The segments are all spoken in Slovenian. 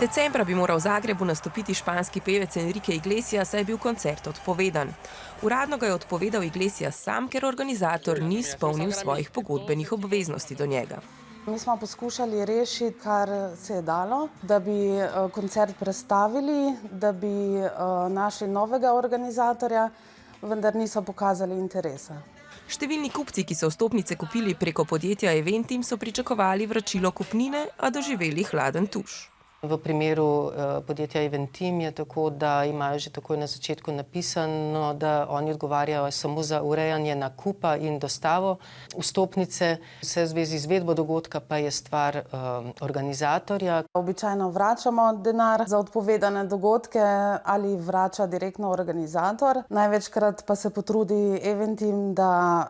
Decembra bi moral v Zagrebu nastopiti španski pevec Enrique Iglesias, saj je bil koncert odpovedan. Uradno ga je odpovedal Iglesias sam, ker organizator ni izpolnil svojih pogodbenih obveznosti do njega. Mi smo poskušali rešiti, kar se je dalo, da bi koncert prestavili, da bi našli novega organizatorja, vendar niso pokazali interesa. Številni kupci, ki so vstopnice kupili preko podjetja Eventim, so pričakovali vračilo kupnine, a doživeli hladen tuš. V primeru podjetja Eventim je tako, da imajo že takoj na začetku napisano, da oni odgovarjajo samo za urejanje nakupa in dostavo vstopnice. Vse v zvezi z izvedbo dogodka pa je stvar organizatorja. Običajno vračamo denar za odpovedane dogodke ali vrača direktno organizator. Največkrat pa se potrudi Eventim, da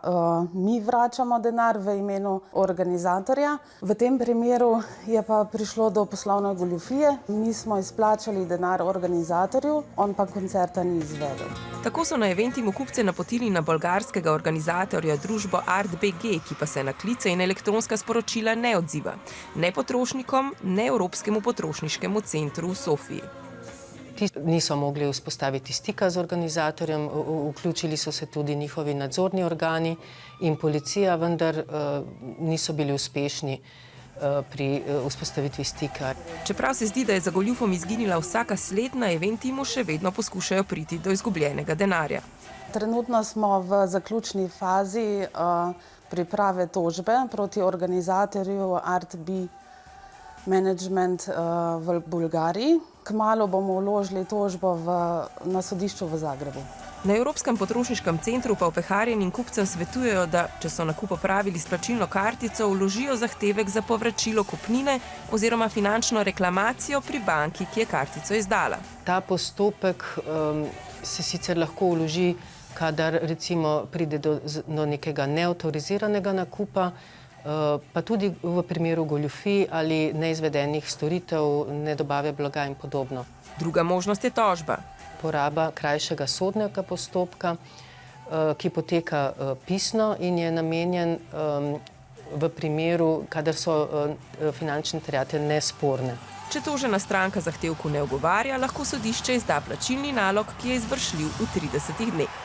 mi vračamo denar v imenu organizatorja. V tem primeru je pa prišlo do poslovne goljufije. Mi smo izplačali denar organizatorju, on pa koncerta ni izvedel. Tako so na Eventimu kupce napotili na bolgarskega organizatorja družbo ArtBG, ki pa se na klice in elektronska sporočila ne odziva. Ne potrošnikom, ne Evropskemu potrošniškemu centru v Sofiji. Ti niso mogli vzpostaviti stika z organizatorjem, vključili so se tudi njihovi nadzorni organi in policija, vendar niso bili uspešni pri vzpostavitvi stika. Čeprav se zdi, da je za goljufom izginila vsaka sled, na Eventimu še vedno poskušajo priti do izgubljenega denarja. Trenutno smo v zaključni fazi priprave tožbe proti organizatorju ArtB Management v Bolgariji. Kmalu bomo vložili tožbo na sodišču v Zagrebu. Na Evropskem potrošniškem centru pa opeharjenim kupcem svetujejo, da če so nakup opravili s plačilno kartico, vložijo zahtevek za povračilo kupnine oziroma finančno reklamacijo pri banki, ki je kartico izdala. Ta postopek se sicer lahko vloži, kadar recimo pride do nekega neavtoriziranega nakupa, pa tudi v primeru goljufij ali neizvedenih storitev, nedobave blaga in podobno. Druga možnost je tožba. Poraba krajšega sodnega postopka, ki poteka pisno in je namenjen v primeru, kadar so finančne terjatve nesporne. Če tožena stranka zahtevku ne ugovarja, lahko sodišče izda plačilni nalog, ki je izvršljiv v 30 dneh.